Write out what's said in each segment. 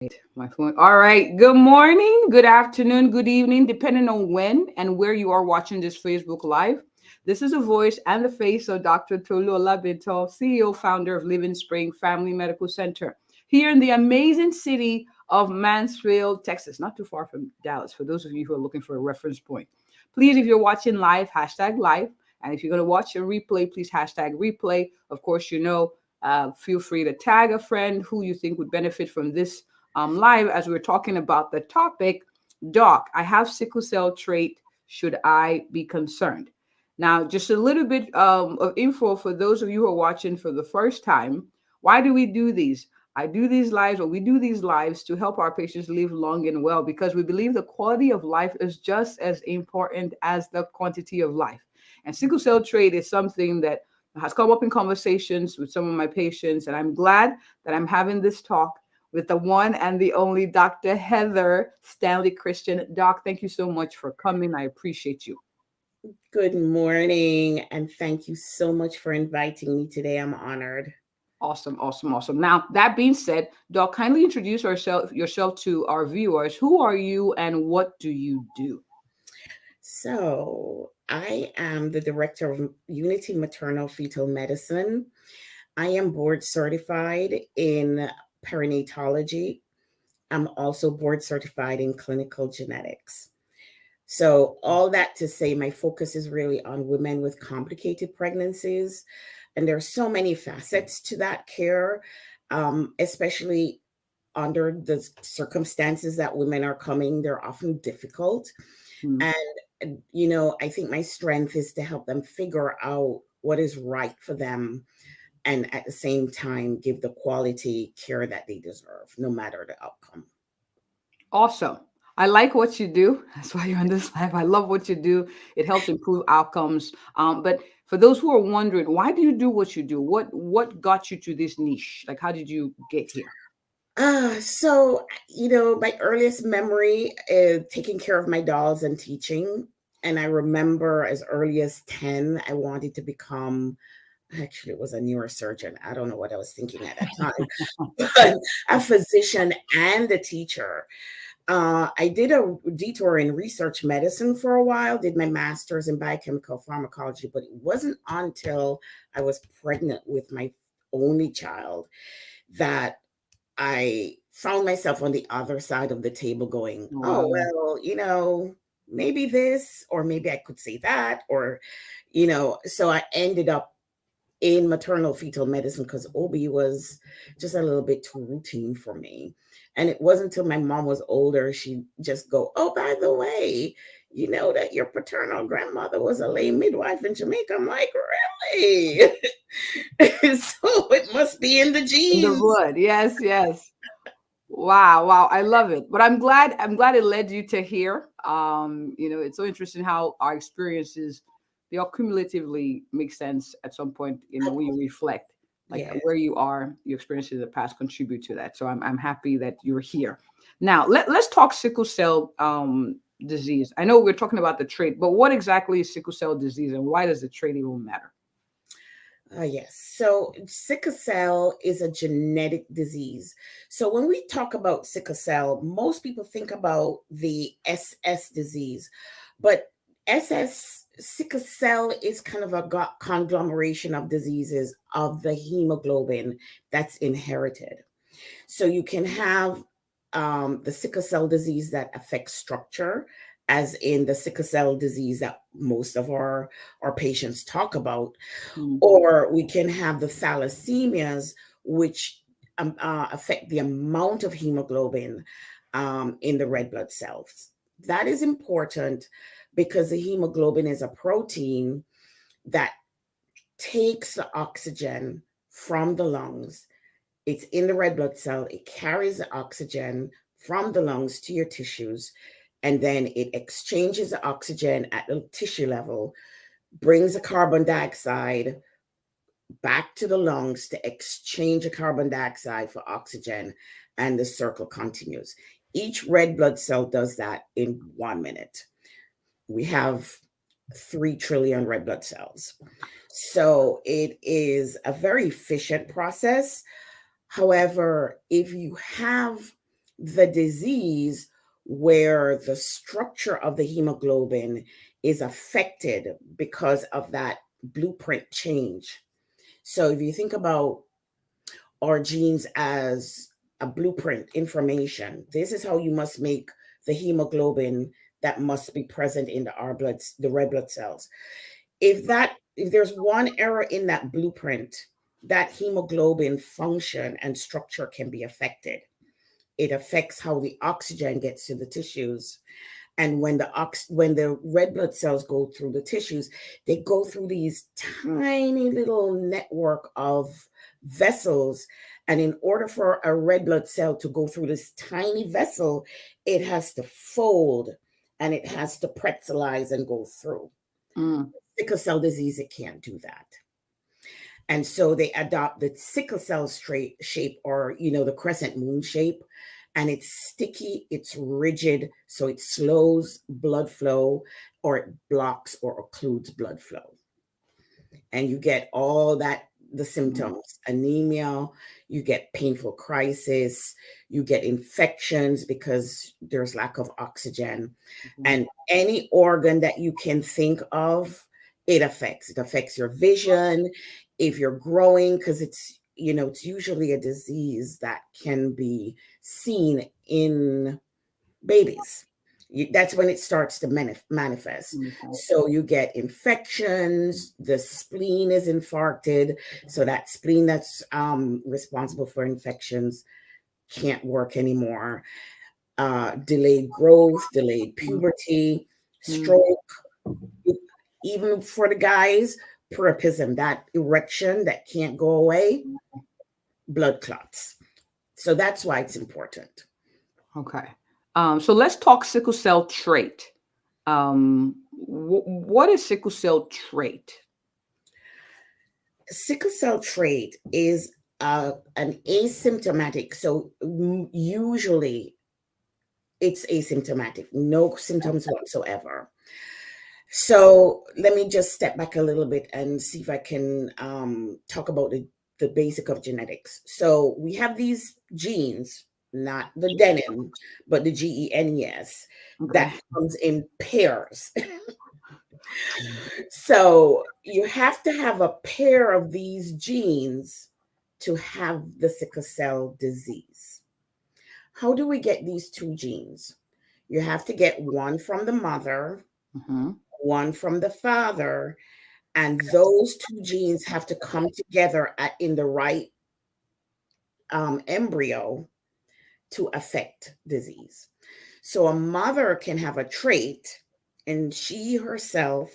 My phone. All right. Good morning, good afternoon, good evening, depending on when and where you are watching this Facebook Live. This is a voice and the face of Dr. Olabintan, CEO, founder of Livingspring Family Medical Center here in the amazing city of Mansfield, Texas, not too far from Dallas, for those of you who are looking for a reference point. Please, if you're watching live, hashtag live. And if you're going to watch a replay, please hashtag replay. Of course, feel free to tag a friend who you think would benefit from this live as we're talking about the topic. Doc, I have sickle cell trait. Should I be concerned? Now, just a little bit of info for those of you who are watching for the first time. Why do we do these? I do these lives, or we do these lives to help our patients live long and well because we believe the quality of life is just as important as the quantity of life. And sickle cell trait is something that has come up in conversations with some of my patients, and I'm glad that I'm having this talk with the one and the only Dr. Heather Stanley-Christian. Doc, thank you so much for coming. I appreciate you. Good morning, and thank you so much for inviting me today. I'm honored. Awesome, awesome, awesome. Now, that being said, Doc, kindly introduce yourself to our viewers. Who are you and what do you do? So, I am the director of Unity Maternal-Fetal Medicine. I am board certified in perinatology. I'm also board certified in clinical genetics. So, all that to say, my focus is really on women with complicated pregnancies. And there are so many facets to that care, especially under the circumstances that women are coming. They're often difficult. Hmm. And I think my strength is to help them figure out what is right for them and at the same time give the quality care that they deserve, no matter the outcome. Awesome. I like what you do. That's why you're on this live. I love what you do. It helps improve outcomes. But for those who are wondering, why do you do what you do? What got you to this niche? Like, how did you get here? My earliest memory is taking care of my dolls and teaching. And I remember as early as 10, I wanted to become, actually, it was a neurosurgeon. I don't know what I was thinking at that time, but a physician and a teacher. I did a detour in research medicine for a while, did my master's in biochemical pharmacology, but it wasn't until I was pregnant with my only child that I found myself on the other side of the table going, oh, Wow. well, maybe this, or maybe I could say that, or, so I ended up in maternal fetal medicine because OB was just a little bit too routine for me. And it wasn't until my mom was older, she'd just go, oh, by the way, you know that your paternal grandmother was a lay midwife in Jamaica. I'm like, really? So it must be in the In the genes. blood. Yes, yes. Wow, wow. I love it. But I'm glad it led you to here. It's so interesting how our experiences they all cumulatively make sense at some point, when you reflect. Like Yeah. where you are, your experiences in the past contribute to that. So I'm happy that you're here. Now let's talk sickle cell disease. I know we're talking about the trait, but what exactly is sickle cell disease and why does the trait even matter? Yes. So sickle cell is a genetic disease. So when we talk about sickle cell, most people think about the SS disease, but SS sickle cell is kind of a conglomeration of diseases of the hemoglobin that's inherited. So you can have the sickle cell disease that affects structure, as in the sickle cell disease that most of our patients talk about, Hmm. or we can have the thalassemias, which affect the amount of hemoglobin in the red blood cells. That is important because the hemoglobin is a protein that takes the oxygen from the lungs. It's in the red blood cell. It carries the oxygen from the lungs to your tissues, and then it exchanges the oxygen at the tissue level, brings the carbon dioxide back to the lungs to exchange the carbon dioxide for oxygen, and the circle continues. Each red blood cell does that in 1 minute. We have 3 trillion red blood cells. So it is a very efficient process. However, if you have the disease where the structure of the hemoglobin is affected because of that blueprint change. So if you think about our genes as a blueprint information, this is how you must make the hemoglobin that must be present in the red blood cells. If there's one error in that blueprint, that hemoglobin function and structure can be affected. It affects how the oxygen gets to the tissues. And when the red blood cells go through the tissues, they go through these tiny little network of vessels. And in order for a red blood cell to go through this tiny vessel, it has to fold and it has to pretzelize and go through. Sickle cell disease, it can't do that. And so they adopt the sickle cell shape, or, the crescent moon shape. And it's sticky, it's rigid, so it slows blood flow, or it blocks or occludes blood flow. And you get all that, the symptoms: anemia, you get painful crisis, you get infections because there's lack of oxygen. And any organ that you can think of, it affects. It affects your vision, if you're growing, because it's usually a disease that can be seen in babies. That's when it starts to manifest. So you get infections, the spleen is infarcted. So that spleen that's responsible for infections can't work anymore. Delayed growth, delayed puberty, stroke, even for the guys, priapism, that erection that can't go away, blood clots. So that's why it's important. Okay. So let's talk sickle cell trait. What is sickle cell trait? Sickle cell trait is an asymptomatic. So usually it's asymptomatic, no symptoms whatsoever. So let me just step back a little bit and see if I can talk about the basic of genetics. So we have these genes, not the denim, but the GENES, that comes in pairs. So you have to have a pair of these genes to have the sickle cell disease. How do we get these two genes? You have to get one from the mother, one from the father, and those two genes have to come together in the right embryo to affect disease. So a mother can have a trait and she herself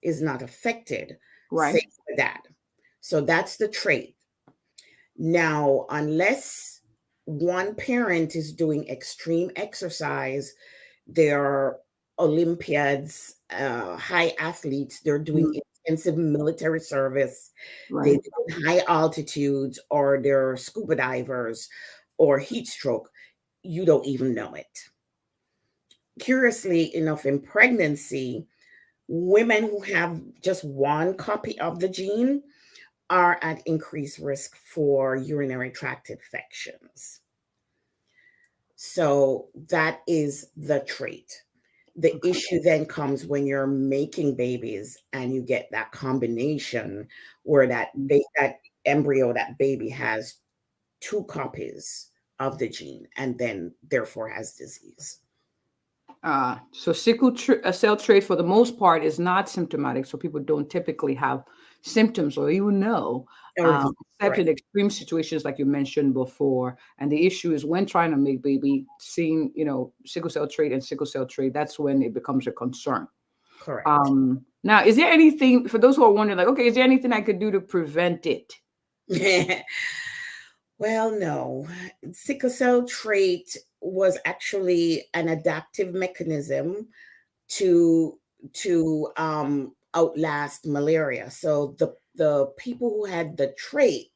is not affected, right? Same for dad. So that's the trait. Now, unless one parent is doing extreme exercise, they're Olympiads, high athletes, they're doing intensive military service, they do high altitudes, or they're scuba divers or heat stroke, you don't even know it. Curiously enough, in pregnancy, women who have just one copy of the gene are at increased risk for urinary tract infections. So that is the trait. The issue then comes when you're making babies and you get that combination where that embryo, that baby has two copies of the gene and then therefore has disease. So sickle cell trait, for the most part, is not symptomatic. So people don't typically have symptoms or even know, except in extreme situations like you mentioned before. And the issue is when trying to make baby, seeing, sickle cell trait and sickle cell trait, that's when it becomes a concern. Correct. Now, is there anything, for those who are wondering, like, okay, is there anything I could do to prevent it? Well, no. Sickle cell trait was actually an adaptive mechanism to outlast malaria. So the people who had the trait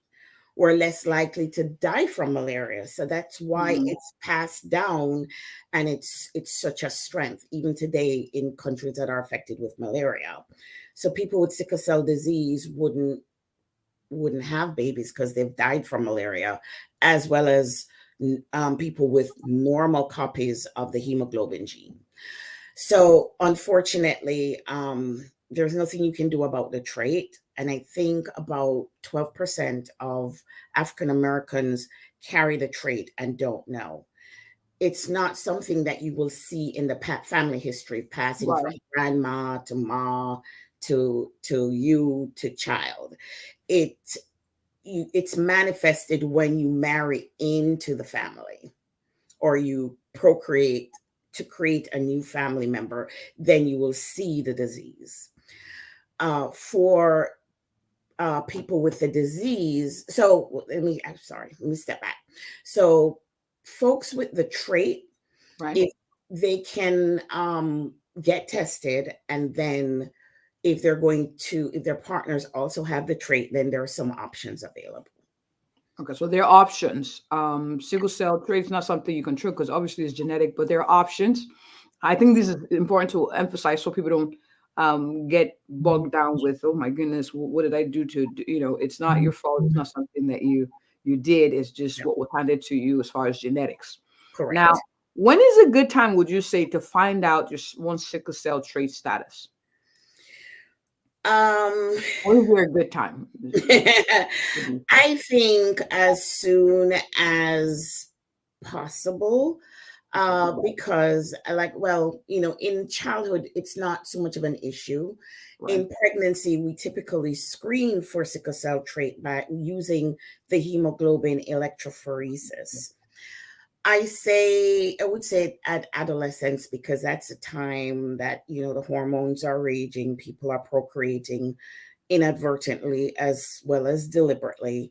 were less likely to die from malaria. So that's why it's passed down, and it's such a strength even today in countries that are affected with malaria. So people with sickle cell disease wouldn't have babies because they've died from malaria, as well as people with normal copies of the hemoglobin gene. So unfortunately, there's nothing you can do about the trait. And I think about 12% of African Americans carry the trait and don't know. It's not something that you will see in the family history, passing from Right. grandma to ma to you to child. It it's manifested when you marry into the family or you procreate to create a new family member, then you will see the disease. For people with the disease, so let me step back. So, folks with the trait, Right. if they can get tested, and then if if their partners also have the trait, then there are some options available. Okay, so there are options. Sickle cell trait is not something you control because obviously it's genetic, but there are options. I think this is important to emphasize so people don't get bogged down with, oh my goodness, what did I do it's not your fault. It's not something that you did. It's just Yeah, what was handed to you as far as genetics. Now, correct. when is a good time, would you say, to find out your one sickle cell trait status? Um, When is there a good time? I think as soon as possible, because well, in childhood, it's not so much of an issue. Right. In pregnancy, we typically screen for sickle cell trait by using the hemoglobin electrophoresis. I would say at adolescence, because that's a time that, the hormones are raging, people are procreating inadvertently as well as deliberately.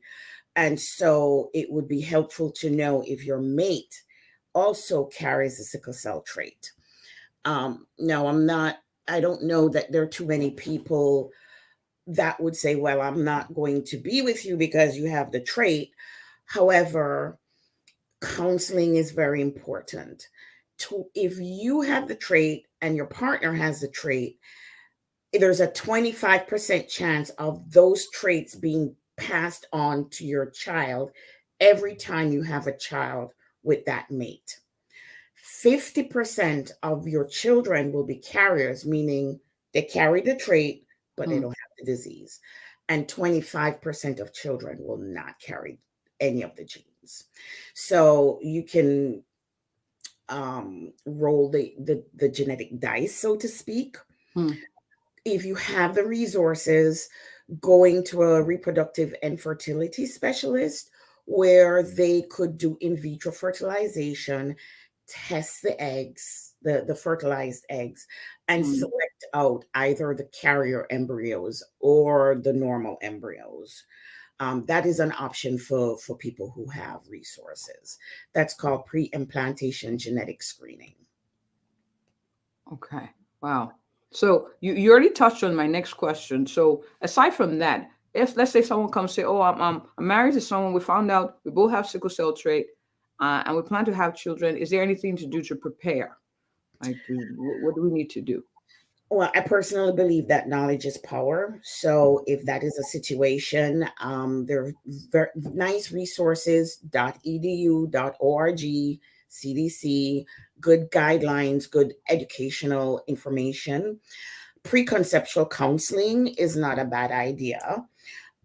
And so it would be helpful to know if your mate also carries a sickle cell trait. Now, I don't know that there are too many people that would say, well, I'm not going to be with you because you have the trait. However, counseling is very important. If you have the trait and your partner has the trait, there's a 25% chance of those traits being passed on to your child every time you have a child with that mate. 50% of your children will be carriers, meaning they carry the trait, but they Hmm. don't have the disease. And 25% of children will not carry any of the genes. So you can roll the genetic dice, so to speak. Hmm. If you have the resources, going to a reproductive and fertility specialist where they could do in vitro fertilization, test the eggs, the fertilized eggs, and Hmm. select out either the carrier embryos or the normal embryos. That is an option for people who have resources. That's called pre-implantation genetic screening. Okay. Wow. So you already touched on my next question. So aside from that, if let's say someone comes say, "Oh, I'm married to someone. We found out we both have sickle cell trait, and we plan to have children. Is there anything to do to prepare? Like, what do we need to do?" Well, I personally believe that knowledge is power. So if that is a situation, there are very nice resources, .edu, .org, CDC, good guidelines, good educational information. Preconceptual counseling is not a bad idea,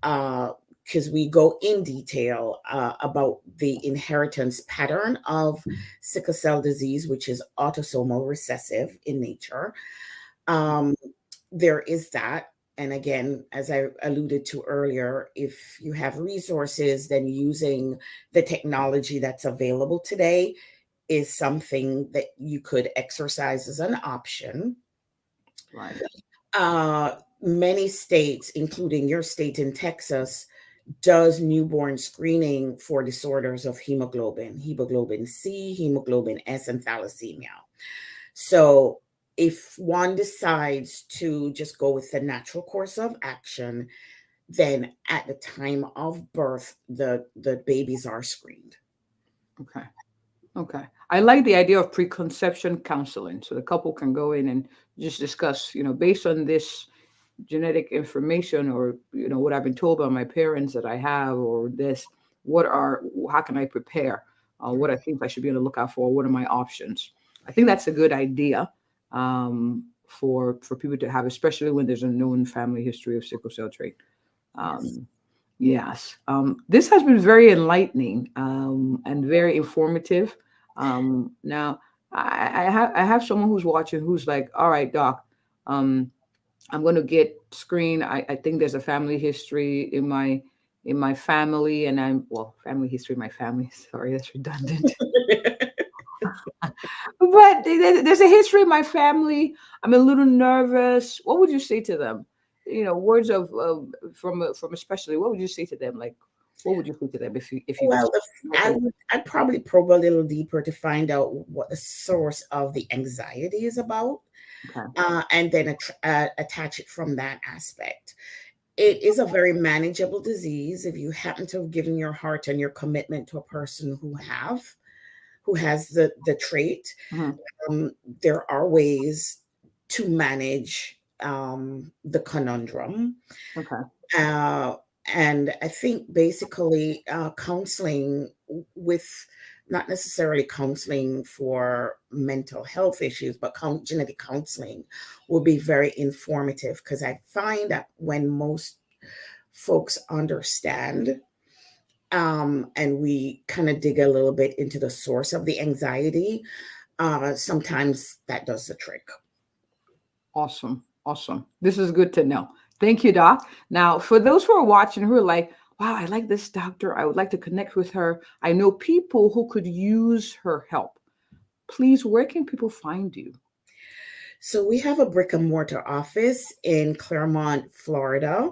because we go in detail about the inheritance pattern of sickle cell disease, which is autosomal recessive in nature. Um, there is that. And again, as I alluded to earlier, if you have resources, then using the technology that's available today is something that you could exercise as an option. Right. Many states, including your state in Texas, does newborn screening for disorders of hemoglobin C, hemoglobin S, and thalassemia. So if one decides to just go with the natural course of action, then at the time of birth, the babies are screened. Okay. Okay. I like the idea of preconception counseling. So the couple can go in and just discuss, based on this genetic information or, what I've been told by my parents that I have or this, how can I prepare? what I think I should be on the lookout for. What are my options? I think that's a good idea for people to have, especially when there's a known family history of sickle cell trait. Yes. This has been very enlightening and very informative. Now, I have someone who's watching who's like, all right, doc, I'm going to get screened. I think there's a family history in my family, and family history in my family. Sorry, that's redundant. But there's a history in my family. I'm a little nervous. What would you say to them? Words of from especially. What would you say to them? Like, what would you say to them if you? Well, I'd probably probe a little deeper to find out what the source of the anxiety is about, and then attach it from that aspect. It is a very manageable disease if you happen to have given your heart and your commitment to a person who has the trait. There are ways to manage the conundrum. And I think basically counseling with, not necessarily counseling for mental health issues, but genetic counseling will be very informative, because I find that when most folks understand and we kind of dig a little bit into the source of the anxiety, sometimes that does the trick. Awesome. This is good to know. Thank you, Doc. Now, for those who are watching who are like, wow, I like this doctor, I would like to connect with her, I know people who could use her help. Please, where can people find you? So we have a brick and mortar office in Claremont, Florida.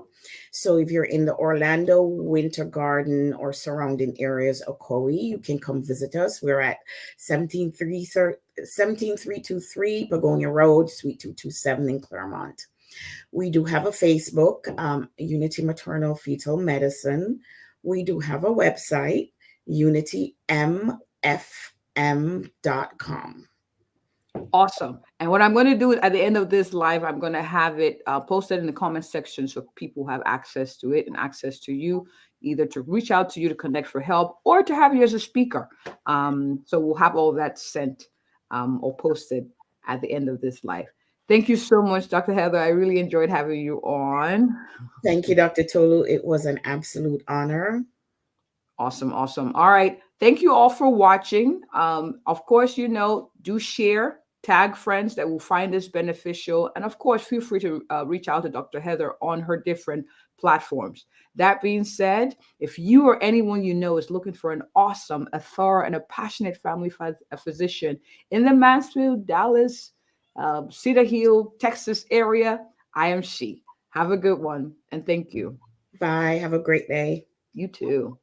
So if you're in the Orlando, Winter Garden, or surrounding areas of Ocoee, you can come visit us. We're at 17323 Begonia Road, Suite 227 in Claremont. We do have a Facebook, Unity Maternal-Fetal Medicine. We do have a website, unitymfm.com. Awesome. And what I'm going to do at the end of this live, I'm going to have it posted in the comment section so people have access to it and access to you, either to reach out to you to connect for help or to have you as a speaker. So we'll have all that sent or posted at the end of this live. Thank you so much, Dr. Heather. I really enjoyed having you on. Thank you, Dr. Tolu. It was an absolute honor. Awesome. All right. Thank you all for watching. Of course, do share, tag friends that will find this beneficial. And of course, feel free to reach out to Dr. Heather on her different platforms. That being said, if you or anyone you know is looking for an awesome, a thorough, and a passionate family physician in the Mansfield, Dallas, Cedar Hill, Texas area, I am she. Have a good one. And thank you. Bye. Have a great day. You too.